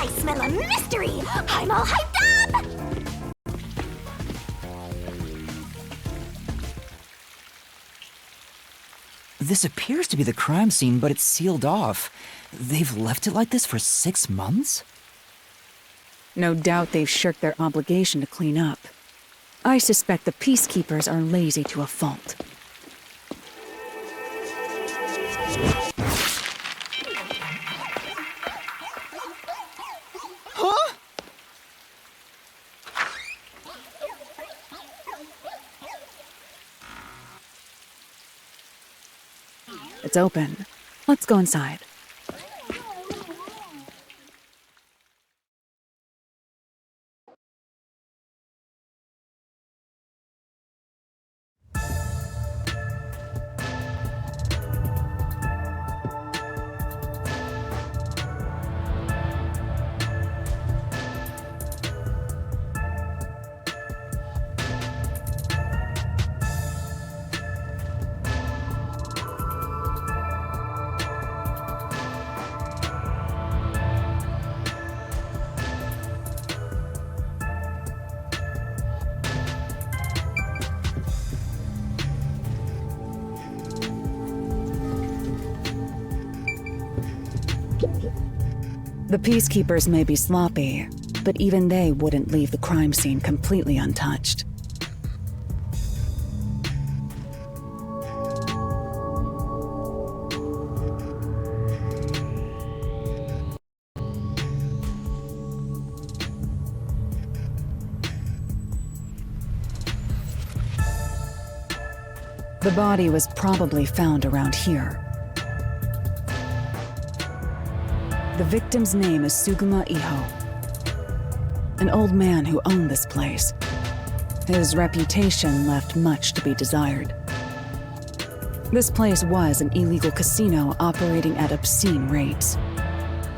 I smell a mystery! I'm all hyped up! This appears to be the crime scene, but it's sealed off. They've left it like this for 6 months? No doubt they've shirked their obligation to clean up. I suspect the peacekeepers are lazy to a fault. Huh? It's open. Let's go inside. The peacekeepers may be sloppy, but even they wouldn't leave the crime scene completely untouched. The body was probably found around here. The victim's name is Suguma Iho, an old man who owned this place. His reputation left much to be desired. This place was an illegal casino operating at obscene rates.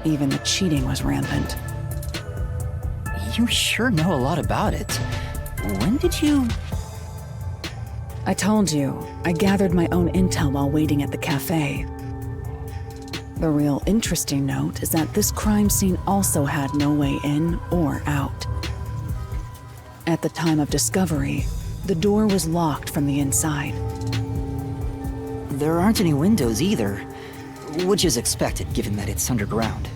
Even the cheating was rampant. You sure know a lot about it. When did you... I told you, I gathered my own intel while waiting at the cafe. The real interesting note is that this crime scene also had no way in or out. At the time of discovery, the door was locked from the inside. There aren't any windows either, which is expected given that it's underground.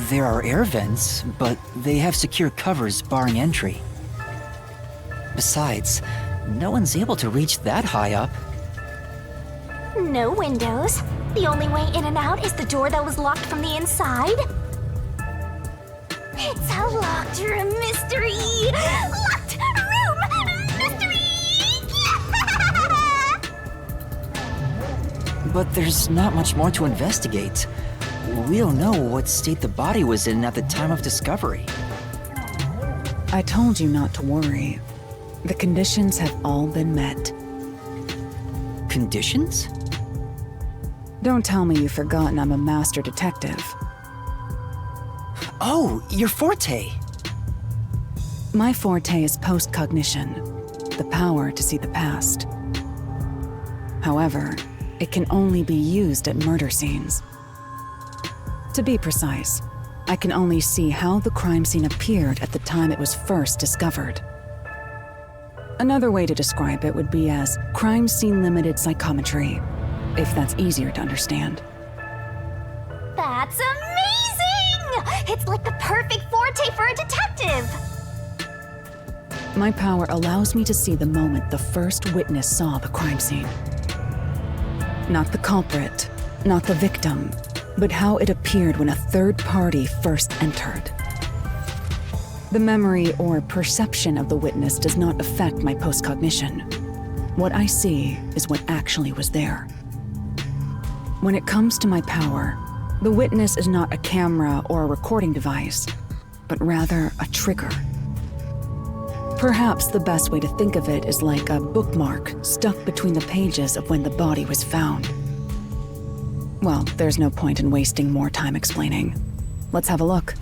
There are air vents, but they have secure covers barring entry. Besides, no one's able to reach that high up. No windows. The only way in and out is the door that was locked from the inside. It's a locked room mystery! Locked room mystery! But there's not much more to investigate. We don't know what state the body was in at the time of discovery. I told you not to worry. The conditions have all been met. Conditions? Don't tell me you've forgotten I'm a master detective. Oh, your forte! My forte is post-cognition, the power to see the past. However, it can only be used at murder scenes. To be precise, I can only see how the crime scene appeared at the time it was first discovered. Another way to describe it would be as crime scene limited psychometry, if that's easier to understand. That's amazing! It's like the perfect forte for a detective! My power allows me to see the moment the first witness saw the crime scene. Not the culprit, not the victim, but how it appeared when a third party first entered. The memory or perception of the witness does not affect my post-cognition. What I see is what actually was there. When it comes to my power, the witness is not a camera or a recording device, but rather a trigger. Perhaps the best way to think of it is like a bookmark stuck between the pages of when the body was found. Well, there's no point in wasting more time explaining. Let's have a look.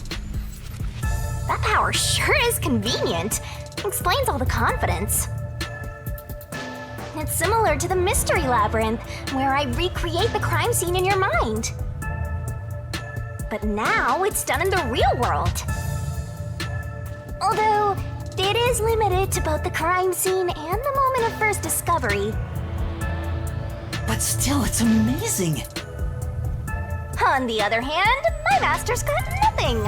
That power sure is convenient. Explains all the confidence. It's similar to the Mystery Labyrinth, where I recreate the crime scene in your mind. but now it's done in the real world. Although, it is limited to both the crime scene and the moment of first discovery. But still, it's amazing. On the other hand, my master's got nothing.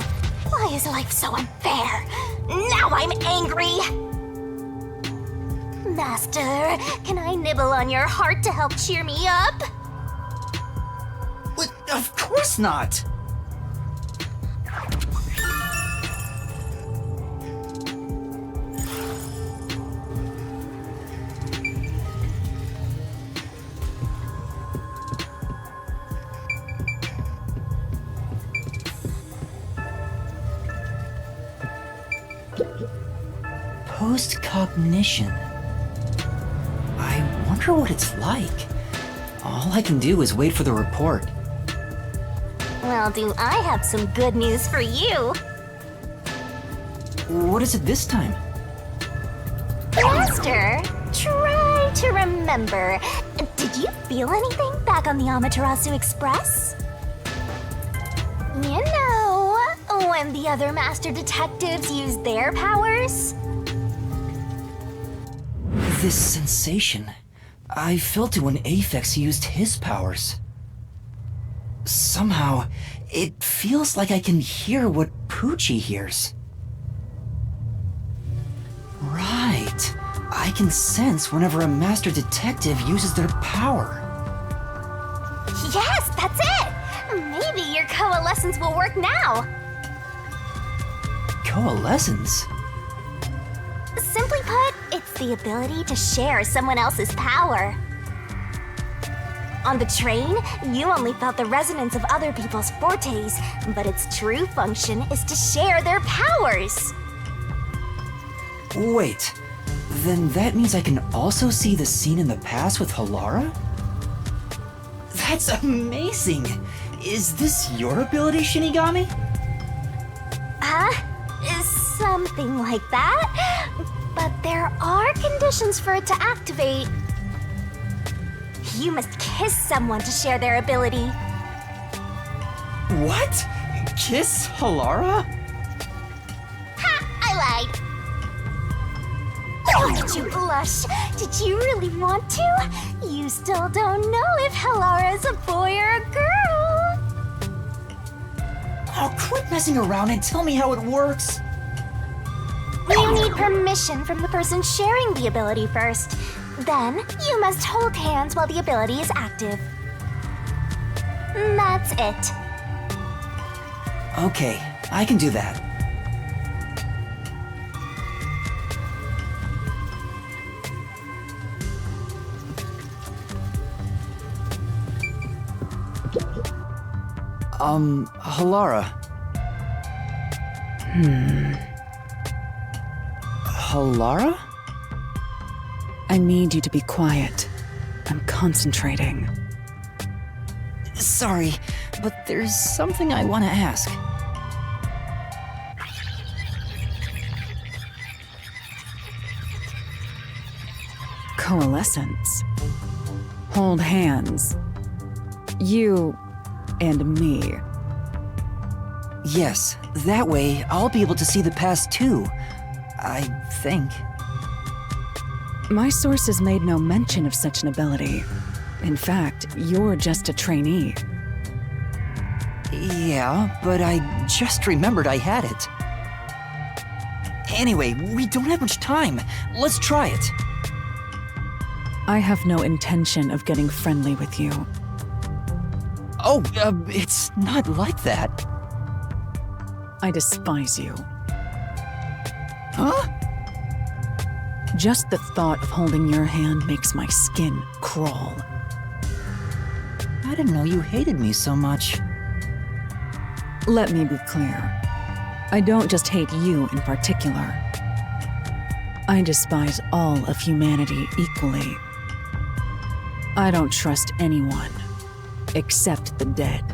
Why is life so unfair? Now I'm angry! Master, can I nibble on your heart to help cheer me up? What? Of course not. Post-cognition. I wonder what it's like. All I can do is wait for the report. Well, do I have some good news for you. What is it this time? Master, try to remember. Did you feel anything back on the Amaterasu Express? You know, when the other master detectives used their powers? This sensation. I felt it when Aphex used his powers. Somehow, it feels like I can hear what Poochie hears. Right. I can sense whenever a master detective uses their power. Yes, that's it! Maybe your coalescence will work now. Coalescence? Simply put, it's the ability to share someone else's power. On the train, you only felt the resonance of other people's fortes, but its true function is to share their powers. Wait, then that means I can also see the scene in the past with Halara? That's amazing! Is this your ability, Shinigami? Something like that. But there are conditions for it to activate. You must kiss someone to share their ability. What? Kiss Halara? Ha! I lied. Look at you blush. Did you really want to? You still don't know if Halara is a boy or a girl. Oh, quit messing around and tell me how it works. You need permission from the person sharing the ability first. Then, you must hold hands while the ability is active. That's it. Okay, I can do that. Halara. Halara? I need you to be quiet. I'm concentrating. Sorry, but there's something I want to ask. Coalescence. Hold hands. You and me. Yes, that way I'll be able to see the past too. I think. My sources made no mention of such an ability. In fact, you're just a trainee. Yeah, but I just remembered I had it. Anyway, we don't have much time. Let's try it. I have no intention of getting friendly with you. Oh, it's not like that. I despise you. Huh? Just the thought of holding your hand makes my skin crawl. I didn't know you hated me so much. Let me be clear. I don't just hate you in particular. I despise all of humanity equally. I don't trust anyone, except the dead.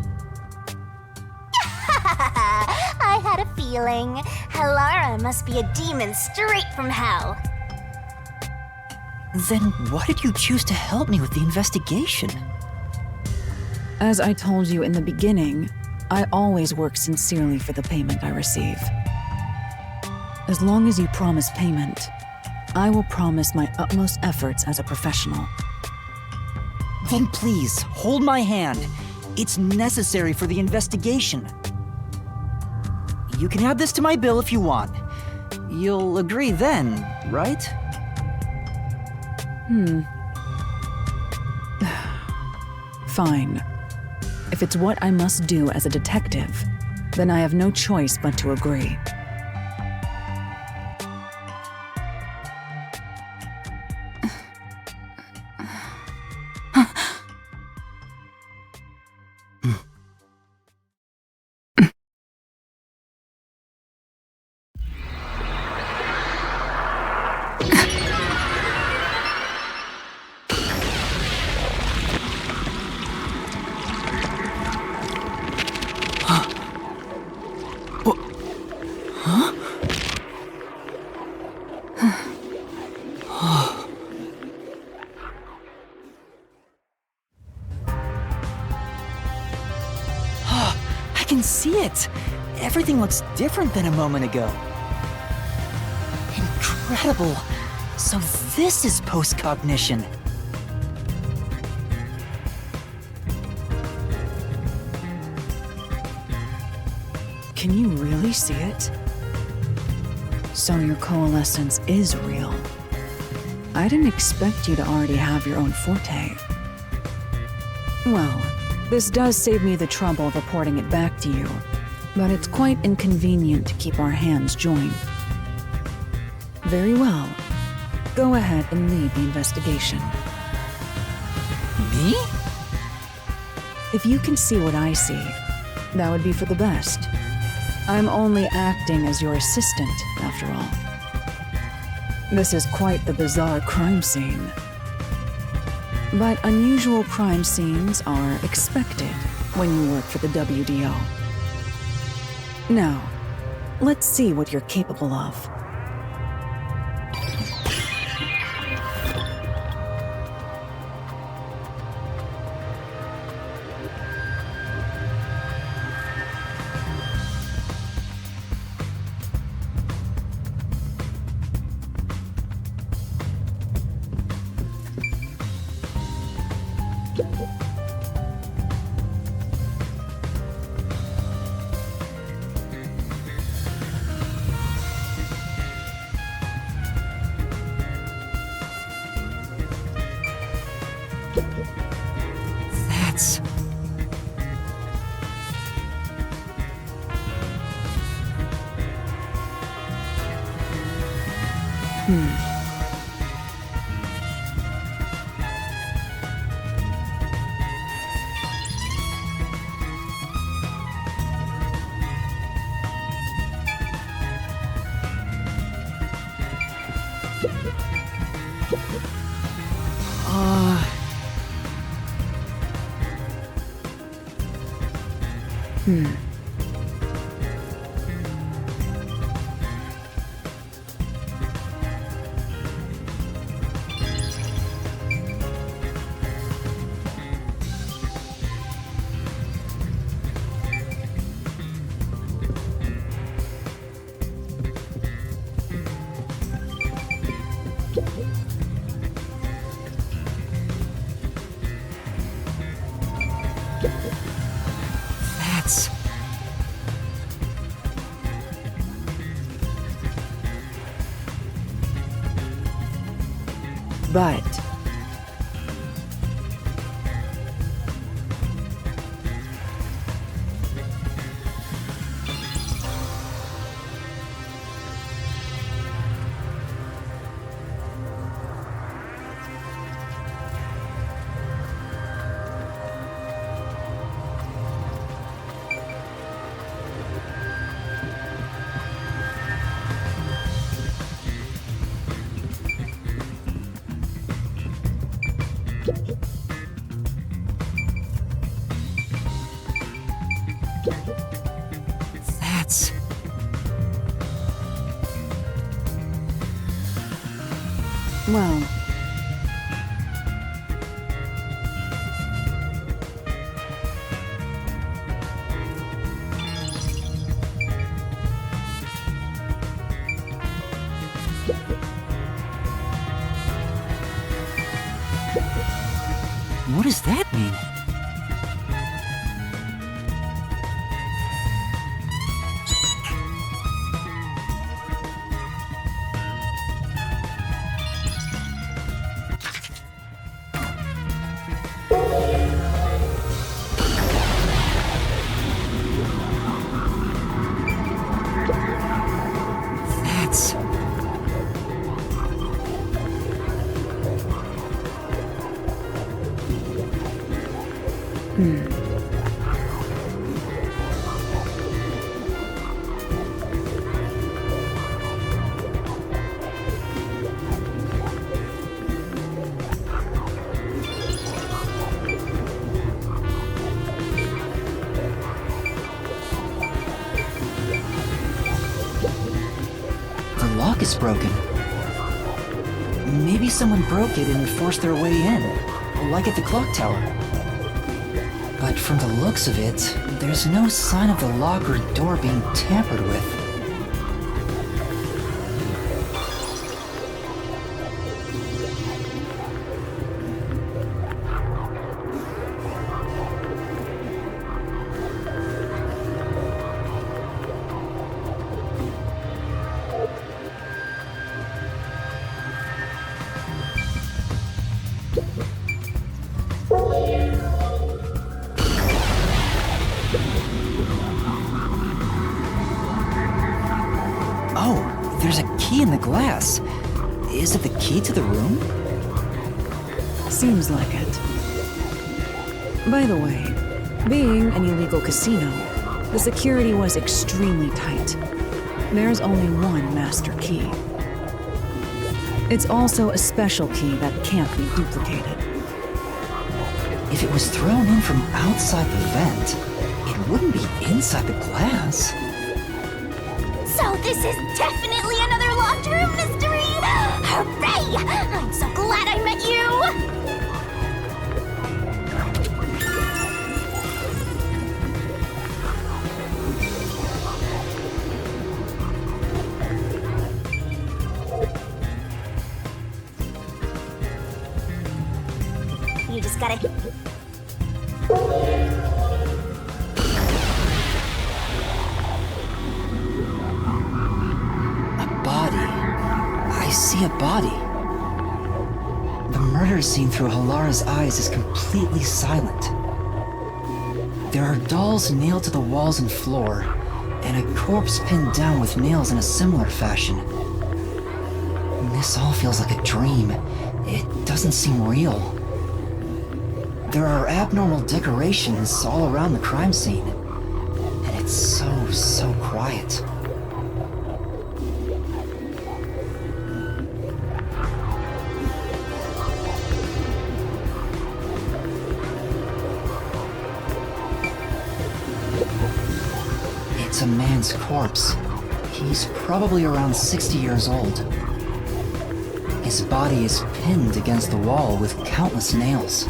I had a feeling. Halara must be a demon straight from hell. Then why did you choose to help me with the investigation? As I told you in the beginning, I always work sincerely for the payment I receive. As long as you promise payment, I will promise my utmost efforts as a professional. Then please, hold my hand. It's necessary for the investigation. You can add this to my bill if you want. You'll agree then, right? Fine. If it's what I must do as a detective, then I have no choice but to agree. I can see it! Everything looks different than a moment ago. Incredible! So this is post-cognition. Can you really see it? So your coalescence is real. I didn't expect you to already have your own forte. Well, this does save me the trouble of reporting it back to you, but it's quite inconvenient to keep our hands joined. Very well. Go ahead and lead the investigation. Me? If you can see what I see, that would be for the best. I'm only acting as your assistant, after all. This is quite the bizarre crime scene. But unusual crime scenes are expected when you work for the WDO. Now, let's see what you're capable of. That's... That's... But That's... well, does that mean? That's... The lock is broken. Maybe someone broke it and forced their way in, like at the clock tower. But from the looks of it, there's no sign of the lock or door being tampered with. Oh, there's a key in the glass. Is it the key to the room? Seems like it. By the way, being an illegal casino, the security was extremely tight. There's only one master key. It's also a special key that can't be duplicated. If it was thrown in from outside the vent, it wouldn't be inside the glass. So this is definitely another locked room mystery! Hooray! I'm so glad I met you! You just gotta... I see a body. The murder scene through Halara's eyes is completely silent. There are dolls nailed to the walls and floor, and a corpse pinned down with nails in a similar fashion. This all feels like a dream. It doesn't seem real. There are abnormal decorations all around the crime scene, and it's so quiet. It's a man's corpse. He's probably around 60 years old. His body is pinned against the wall with countless nails.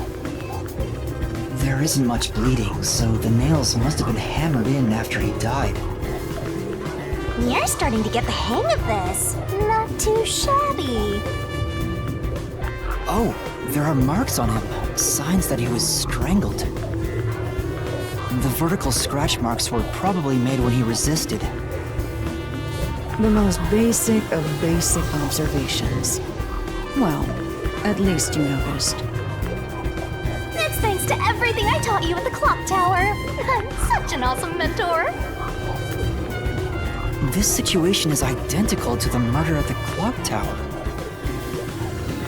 There isn't much bleeding, so the nails must have been hammered in after he died. You're starting to get the hang of this. Not too shabby. Oh, there are marks on him, signs that he was strangled. The vertical scratch marks were probably made when he resisted. The most basic of basic observations. Well, at least you noticed. That's thanks to everything I taught you at the clock tower. I'm such an awesome mentor. This situation is identical to the murder at the clock tower.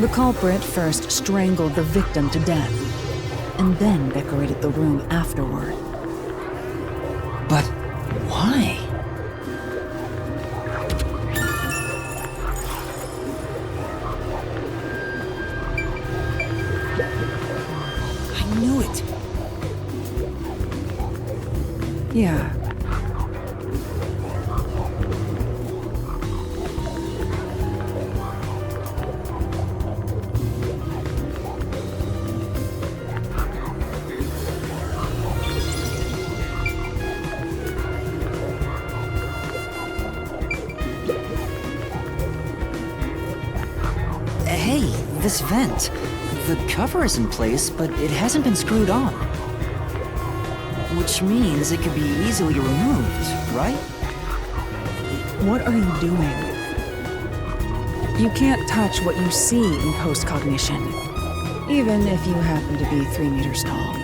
The culprit first strangled the victim to death, and then decorated the room afterward. But why? I knew it. Yeah. Hey, this vent. The cover is in place, but it hasn't been screwed on. Which means it could be easily removed, right? What are you doing? You can't touch what you see in post-cognition, even if you happen to be 3 meters tall.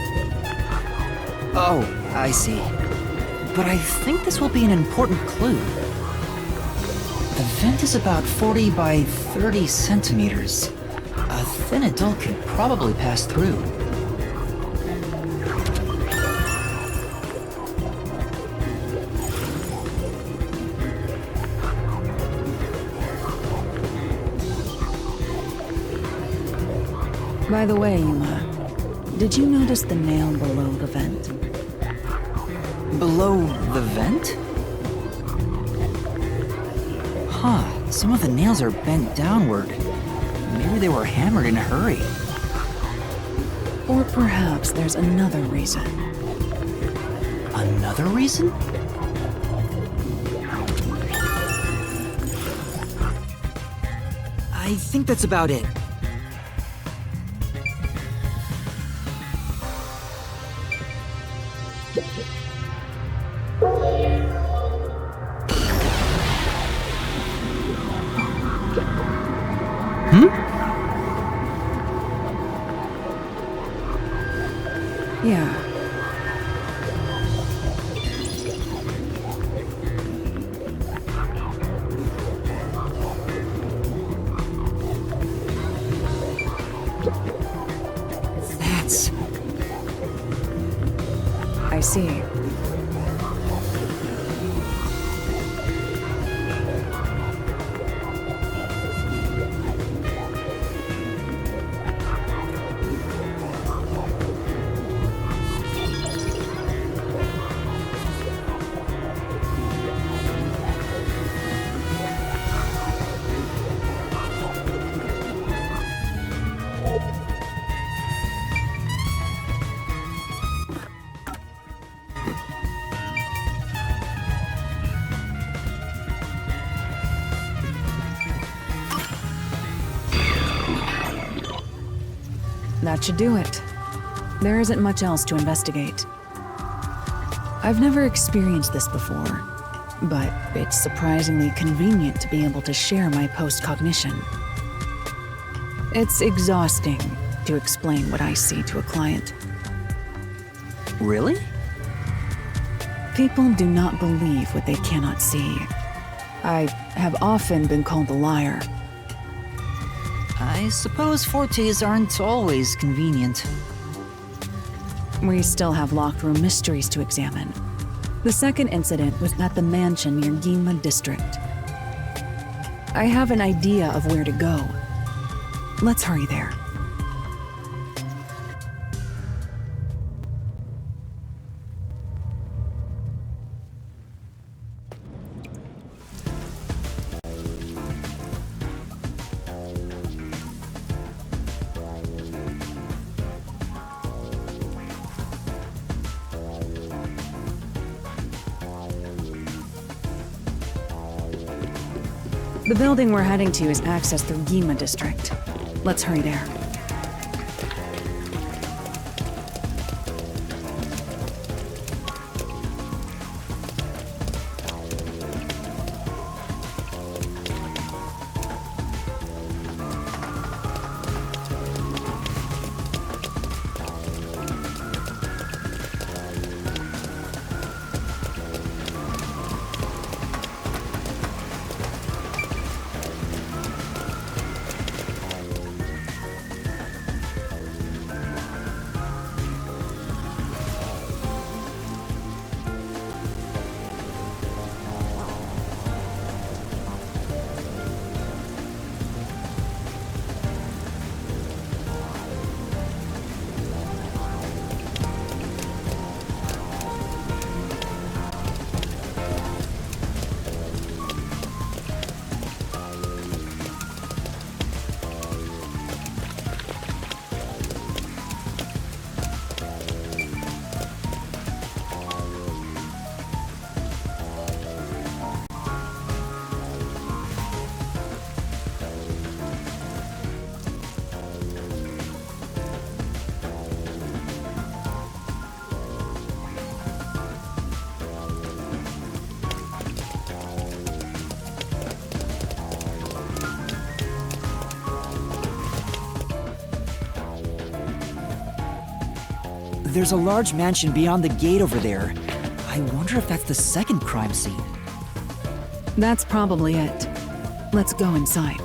Oh, I see. But I think this will be an important clue. The vent is about 40 by 30 centimeters. A thin adult could probably pass through. By the way, Yuma, did you notice the nail below the vent? Below the vent? Huh, some of the nails are bent downward. Maybe they were hammered in a hurry. Or perhaps there's another reason. Another reason? I think that's about it. Yeah. That's... I see. That should do it. There isn't much else to investigate. I've never experienced this before, but it's surprisingly convenient to be able to share my post-cognition. It's exhausting to explain what I see to a client. Really? People do not believe what they cannot see. I have often been called a liar. I suppose fortes aren't always convenient. We still have locked room mysteries to examine. The second incident was at the mansion near Ginma District. I have an idea of where to go. Let's hurry there. The building we're heading to is accessed through Ginma District. Let's hurry there. There's a large mansion beyond the gate over there. I wonder if that's the second crime scene. That's probably it. Let's go inside.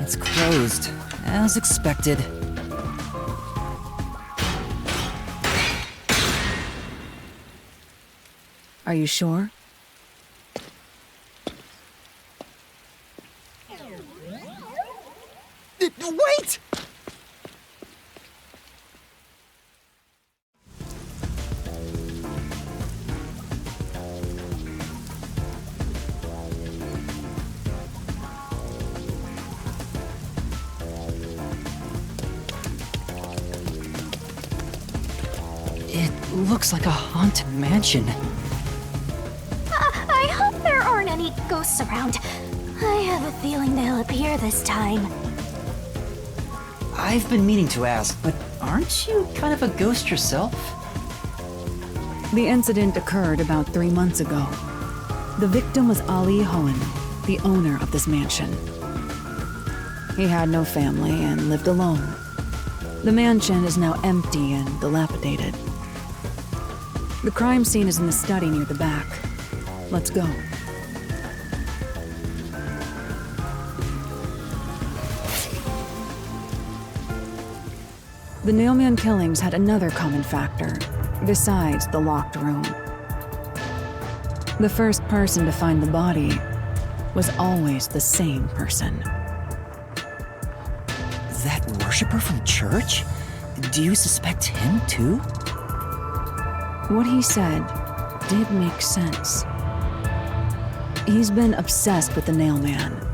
It's closed, as expected. Are you sure? Wait! It looks like a haunted mansion. I hope there aren't any ghosts around. I have a feeling they'll appear this time. I've been meaning to ask, but aren't you kind of a ghost yourself? The incident occurred about 3 months ago. The victim was Ali Hohen, the owner of this mansion. He had no family and lived alone. The mansion is now empty and dilapidated. The crime scene is in the study near the back. Let's go. The Nailman killings had another common factor, besides the locked room. The first person to find the body was always the same person. That worshiper from church? Do you suspect him too? What he said did make sense. He's been obsessed with the Nailman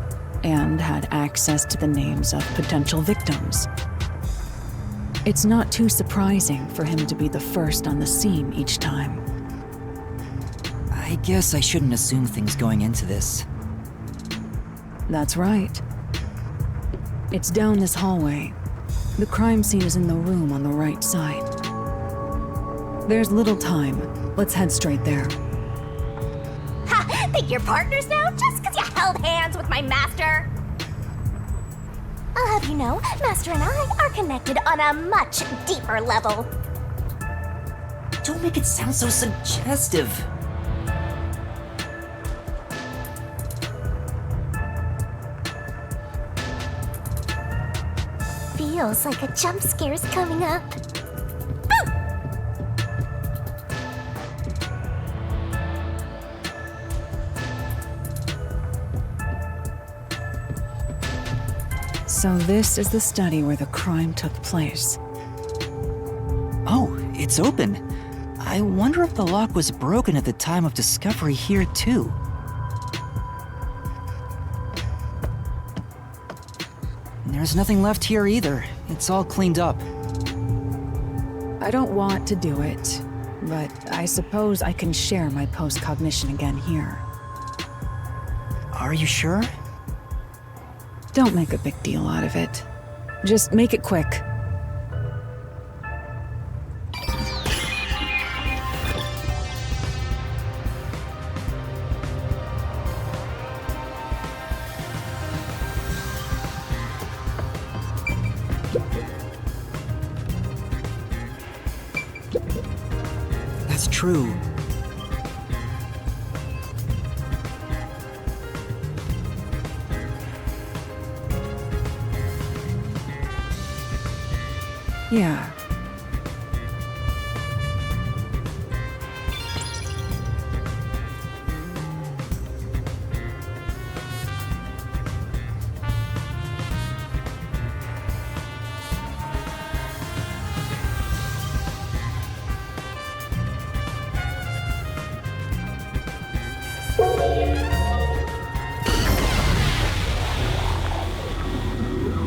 and had access to the names of potential victims. It's not too surprising for him to be the first on the scene each time. I guess I shouldn't assume things going into this. That's right. It's down this hallway. The crime scene is in the room on the right side. There's little time. Let's head straight there. Ha! Think you're partners now just because you held hands with my master? I'll have you know, Master and I are connected on a much deeper level. Don't make it sound so suggestive. Feels like a jump scare's coming up. So this is the study where the crime took place. Oh, it's open. I wonder if the lock was broken at the time of discovery here too. There's nothing left here either. It's all cleaned up. I don't want to do it, but I suppose I can share my post-cognition again here. Are you sure? Don't make a big deal out of it. Just make it quick. That's true. Yeah.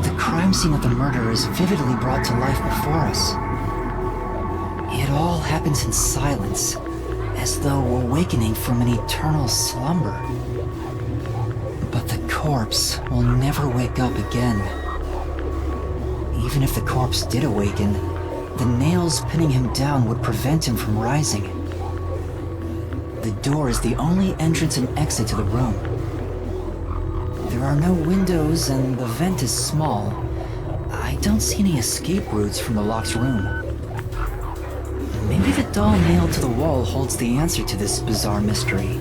The crime scene of the murder is vividly brought to life before us. It all happens in silence, as though awakening from an eternal slumber. But the corpse will never wake up again. Even if the corpse did awaken, the nails pinning him down would prevent him from rising. The door is the only entrance and exit to the room. are no windows and the vent is small. I don't see any escape routes from the locked room. Maybe the doll nailed to the wall holds the answer to this bizarre mystery.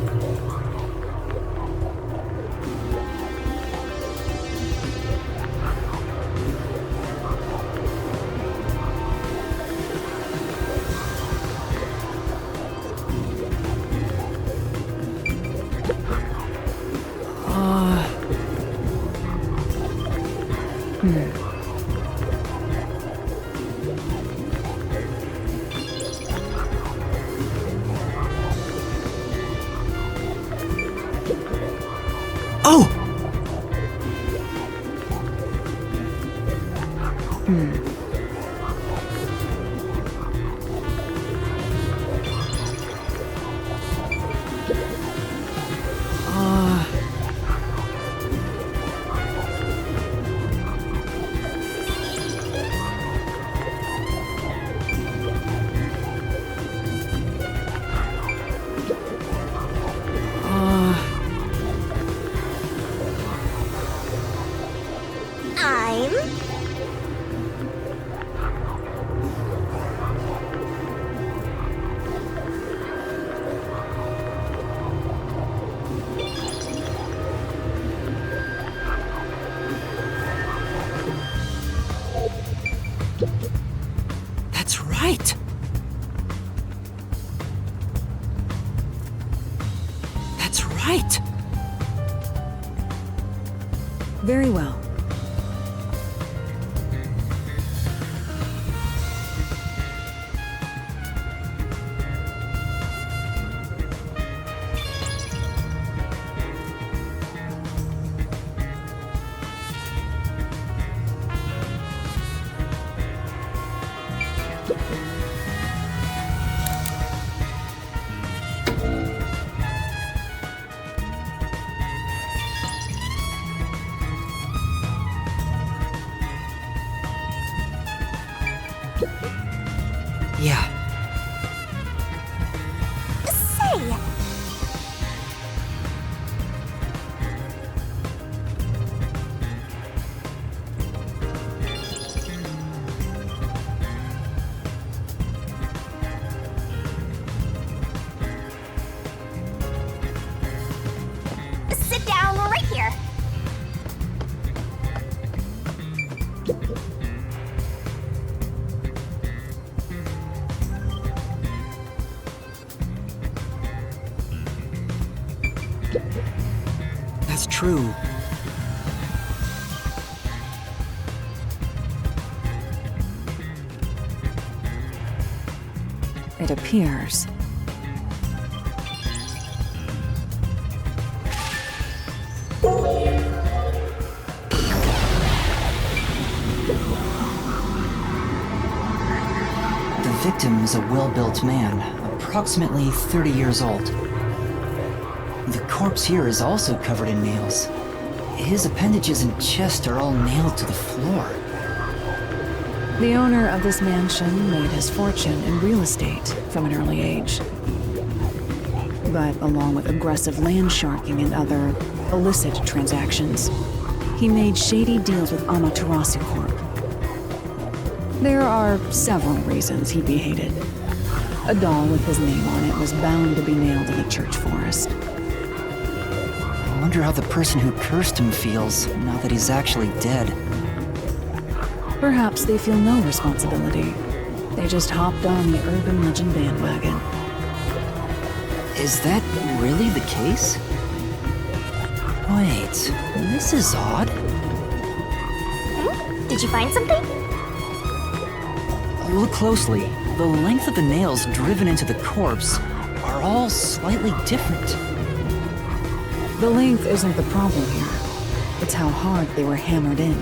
Oh! I'm... That's right! That's right! Very well. Yeah, Say, sit down right here. that's true. It appears. The victim is a well-built man, approximately 30 years old. The corpse here is also covered in nails. His appendages and chest are all nailed to the floor. The owner of this mansion made his fortune in real estate from an early age. But along with aggressive land sharking and other illicit transactions, he made shady deals with Amaterasu Corp. There are several reasons he'd be hated. A doll with his name on it was bound to be nailed in the church forest. I wonder how the person who cursed him feels now that he's actually dead. Perhaps they feel no responsibility. They just hopped on the urban legend bandwagon. Is that really the case? Wait, this is odd. Did you find something? Look closely. The length of the nails driven into the corpse are all slightly different. The length isn't the problem here. It's how hard they were hammered in.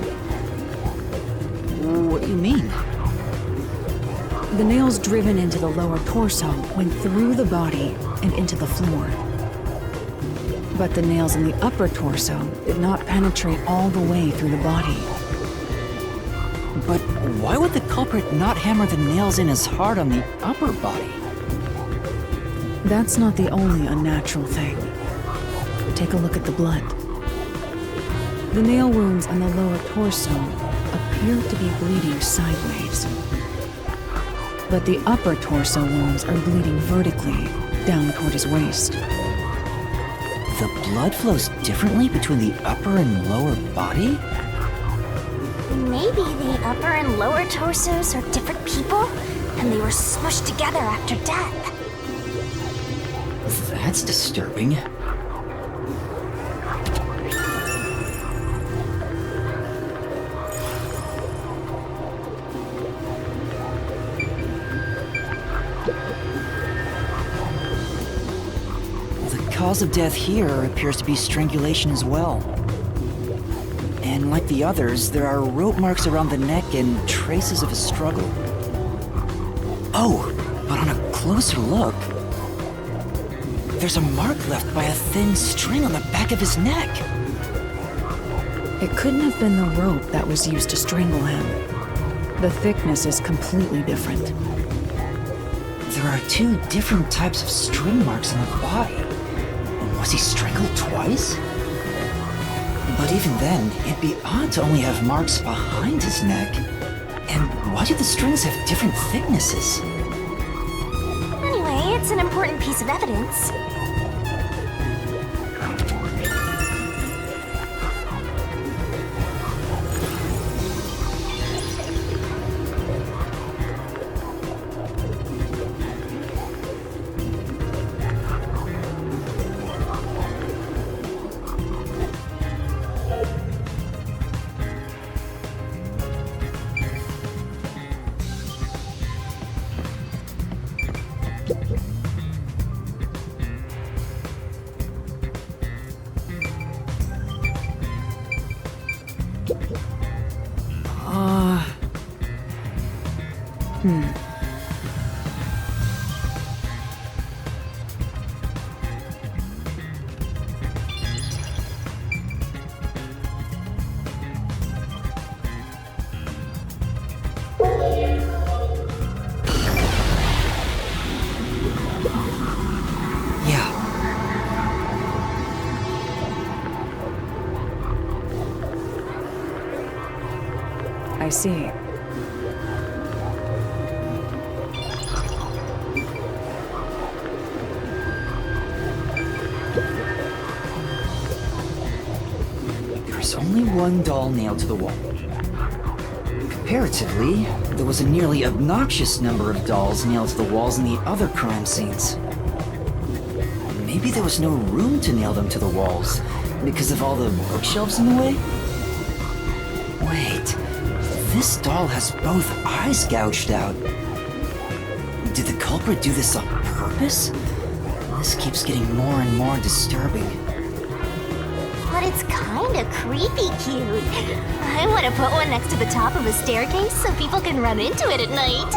What do you mean? The nails driven into the lower torso went through the body and into the floor. But the nails in the upper torso did not penetrate all the way through the body. But why would the culprit not hammer the nails in as hard on the upper body? That's not the only unnatural thing. Take a look at the blood. The nail wounds on the lower torso appear to be bleeding sideways. But the upper torso wounds are bleeding vertically down toward his waist. The blood flows differently between the upper and lower body? Maybe the upper and lower torsos are different people, and they were smushed together after death. That's disturbing. The cause of death here appears to be strangulation as well. And like the others, there are rope marks around the neck and traces of a struggle. Oh, but on a closer look, there's a mark left by a thin string on the back of his neck. It couldn't have been the rope that was used to strangle him. The thickness is completely different. There are two different types of string marks on the body. Was he strangled twice? But even then, it'd be odd to only have marks behind his neck. And why do the strings have different thicknesses? Anyway, it's an important piece of evidence. Yeah. I see. There's only one doll nailed to the wall. Comparatively, there was a nearly obnoxious number of dolls nailed to the walls in the other crime scenes. Maybe there was no room to nail them to the walls because of all the bookshelves in the way? Wait, this doll has both eyes gouged out. Did the culprit do this on purpose? This keeps getting more and more disturbing. But it's kinda creepy cute. I wanna put one next to the top of a staircase so people can run into it at night.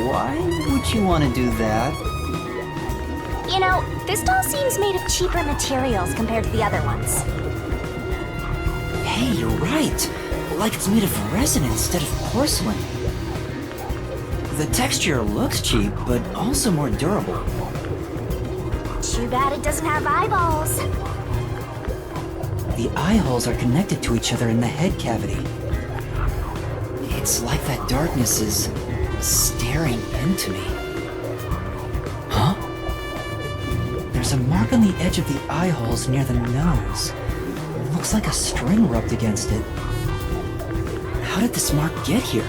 Why would you want to do that? You know, this doll seems made of cheaper materials compared to the other ones. Hey, you're right. Like it's made of resin instead of porcelain. The texture looks cheap, but also more durable. Too bad it doesn't have eyeballs. The eye holes are connected to each other in the head cavity. It's like that darkness is staring into me. Huh? There's a mark on the edge of the eye holes near the nose. It looks like a string rubbed against it. How did this mark get here?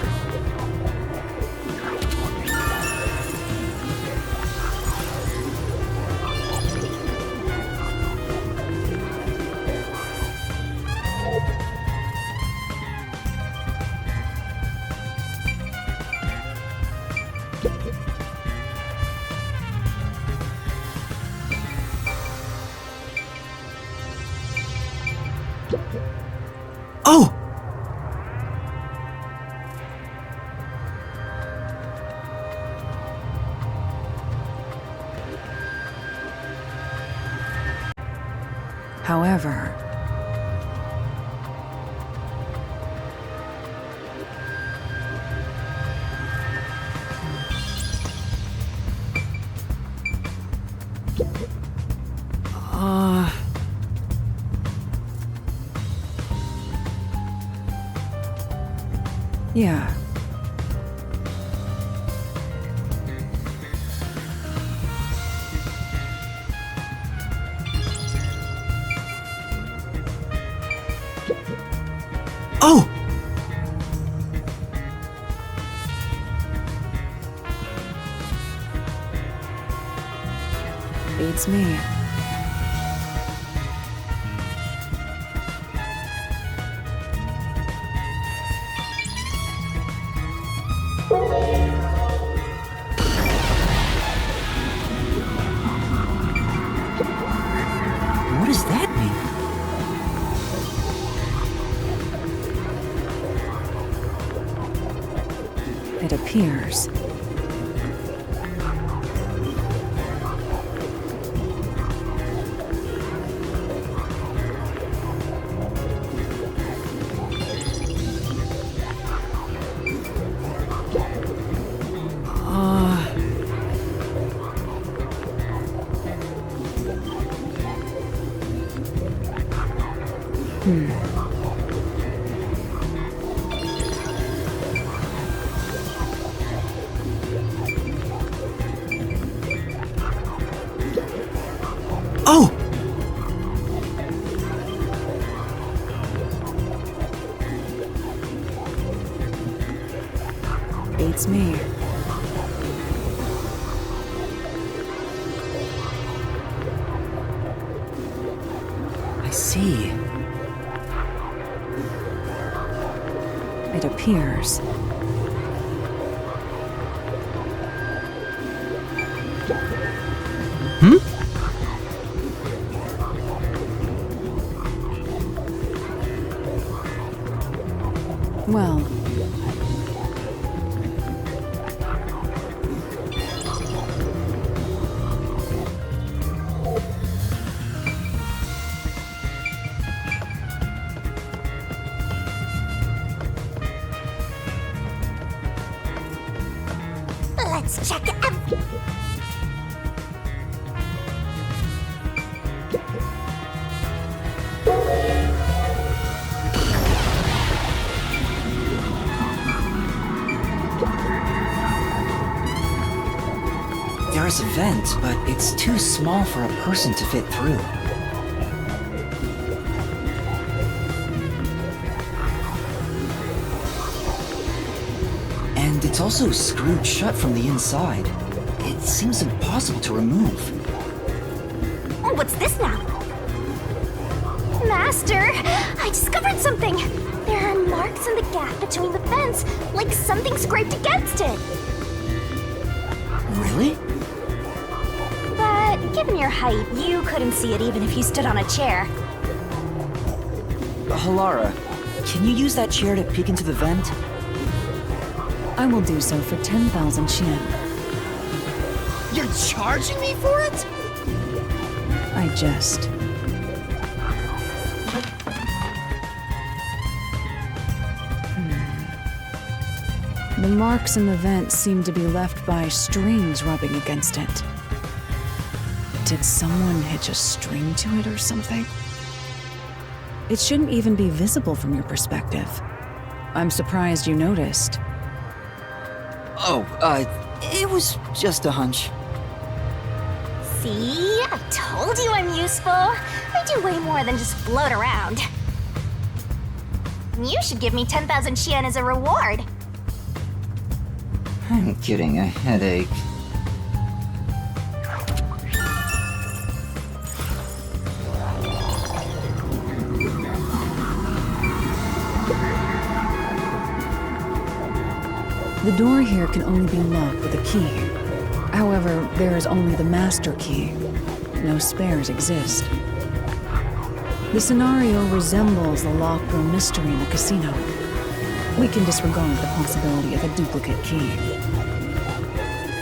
Oh! However, Yeah. Oh! Beats me. What does that mean? It appears. Oh! Beats me. I see. It appears. Hmm? Well, Let's check it. There's a vent, but it's too small for a person to fit through. And it's also screwed shut from the inside. It seems impossible to remove. What's this now? Master, I discovered something. There are marks in the gap between the vents, like something scraped against it. Really? But given your height, you couldn't see it even if you stood on a chair. Halara, can you use that chair to peek into the vent? I will do so for 10,000 yen. You're charging me for it? I jest. The marks in the vent seem to be left by strings rubbing against it. Did someone hitch a string to it or something? It shouldn't even be visible from your perspective. I'm surprised you noticed. Oh, it was just a hunch. See? I told you I'm useful. I do way more than just float around. You should give me 10,000 yen as a reward. I'm getting a headache. The door here can only be locked with a key. However, there is only the master key. No spares exist. The scenario resembles the locked room mystery in the casino. We can disregard the possibility of a duplicate key.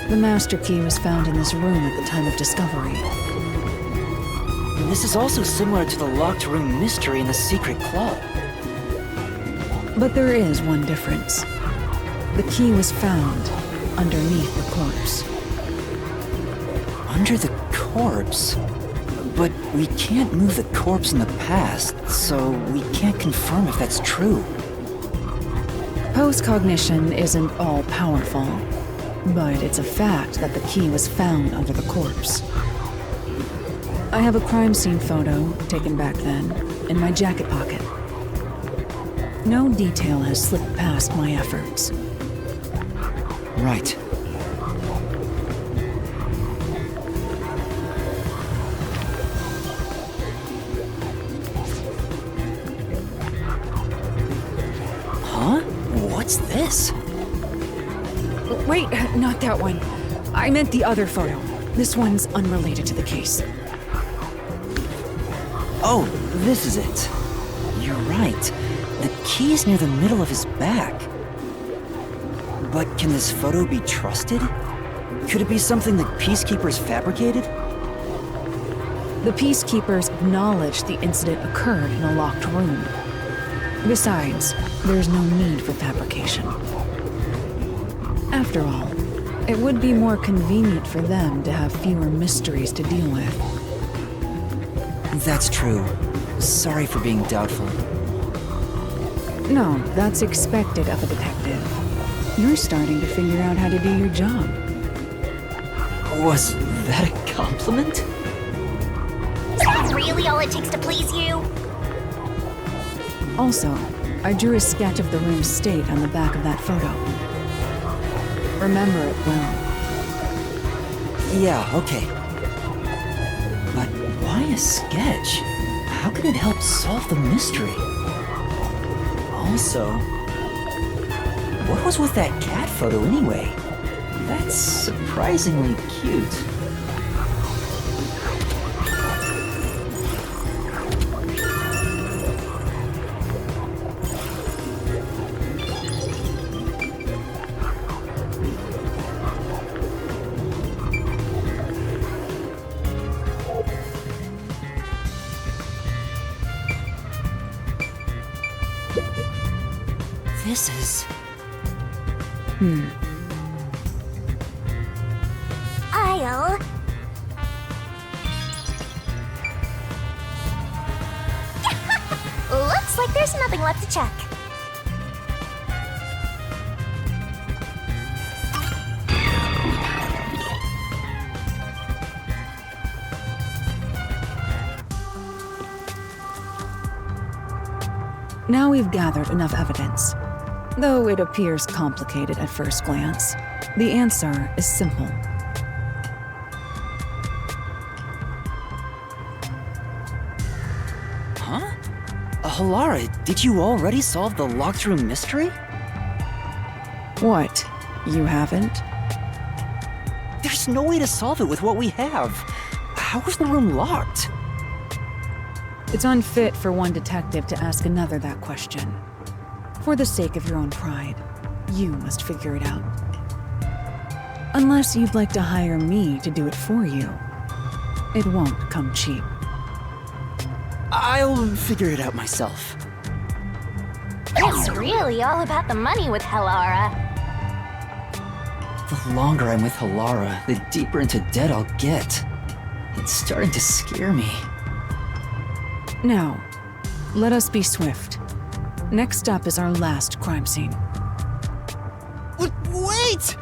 The master key was found in this room at the time of discovery. This is also similar to the locked room mystery in the secret club. But there is one difference. The key was found underneath the corpse. Under the corpse? But we can't move the corpse in the past, so we can't confirm if that's true. Post-cognition isn't all-powerful, but it's a fact that the key was found under the corpse. I have a crime scene photo, taken back then, in my jacket pocket. No detail has slipped past my efforts. Right. Huh? What's this? Wait, not that one. I meant the other photo. This one's unrelated to the case. Oh, this is it. You're right. The key is near the middle of his back. But can this photo be trusted? Could it be something the Peacekeepers fabricated? The Peacekeepers acknowledged the incident occurred in a locked room. Besides, there's no need for fabrication. After all, it would be more convenient for them to have fewer mysteries to deal with. That's true. Sorry for being doubtful. No, that's expected of a detective. You're starting to figure out how to do your job. Was that a compliment? Is that really all it takes to please you? Also, I drew a sketch of the room's state on the back of that photo. Remember it well. Yeah, okay. But why a sketch? How can it help solve the mystery? Also, what was with that cat photo anyway? That's surprisingly cute. This is... I'll... Looks like there's nothing left to check. Now we've gathered enough evidence. Though it appears complicated at first glance, the answer is simple. Huh? Halara, did you already solve the locked room mystery? What? You haven't? There's no way to solve it with what we have. How was the room locked? It's unfit for one detective to ask another that question. For the sake of your own pride, you must figure it out. Unless you'd like to hire me to do it for you. It won't come cheap. I'll figure it out myself. It's really all about the money with Halara. The longer I'm with Halara, the deeper into debt I'll get. It's starting to scare me. Now, let us be swift. Next up is our last crime scene. Wait!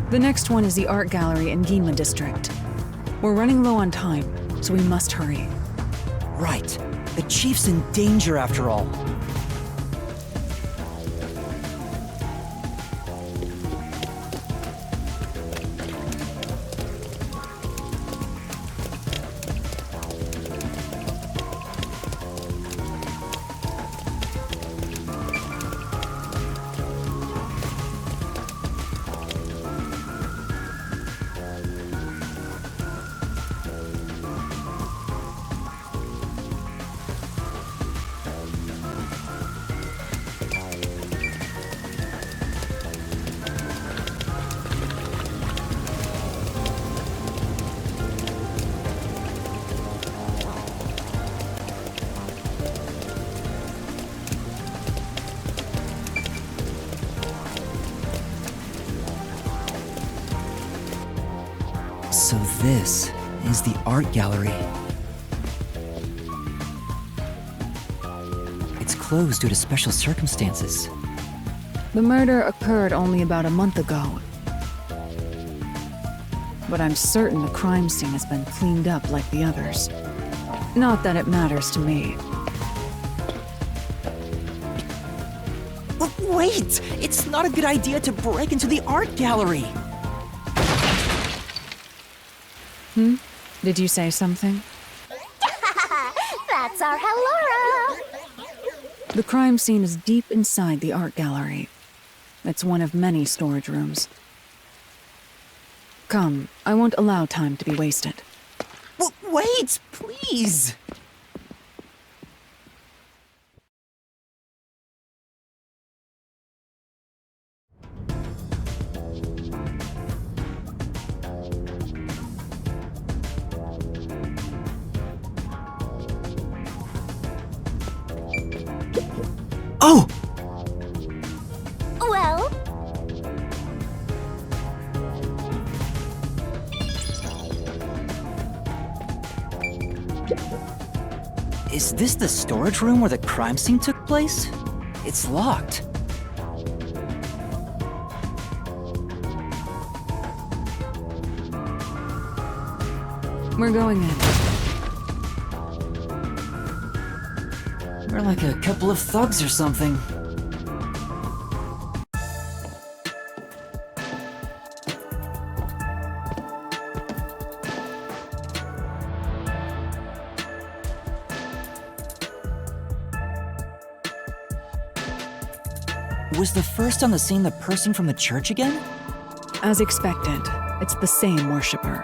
The next one is the art gallery in Ginma district. We're running low on time, so we must hurry. Right. The chief's in danger after all. So this is the art gallery. It's closed due to special circumstances. The murder occurred only about a month ago. But I'm certain the crime scene has been cleaned up like the others. Not that it matters to me. Wait! It's not a good idea to break into the art gallery! Did you say something? That's our Halara! The crime scene is deep inside the art gallery. It's one of many storage rooms. Come, I won't allow time to be wasted. Wait, please! Oh! Well, Is this the storage room where the crime scene took place? It's locked. We're going in. We're like a couple of thugs or something. Was the first on the scene the person from the church again? As expected, it's the same worshiper.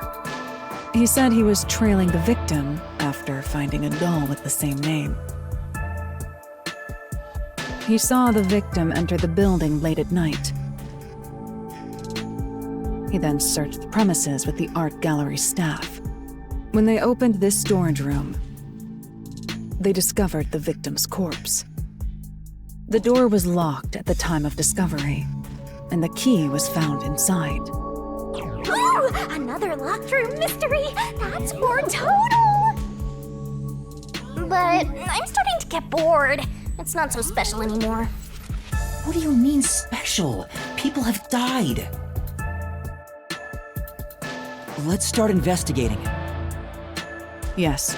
He said he was trailing the victim after finding a doll with the same name. He saw the victim enter the building late at night. He then searched the premises with the art gallery staff. When they opened this storage room, they discovered the victim's corpse. The door was locked at the time of discovery, and the key was found inside. woo! Another locked room mystery! That's more total! But I'm starting to get bored. It's not so special anymore. What do you mean special? People have died. Let's start investigating. Yes,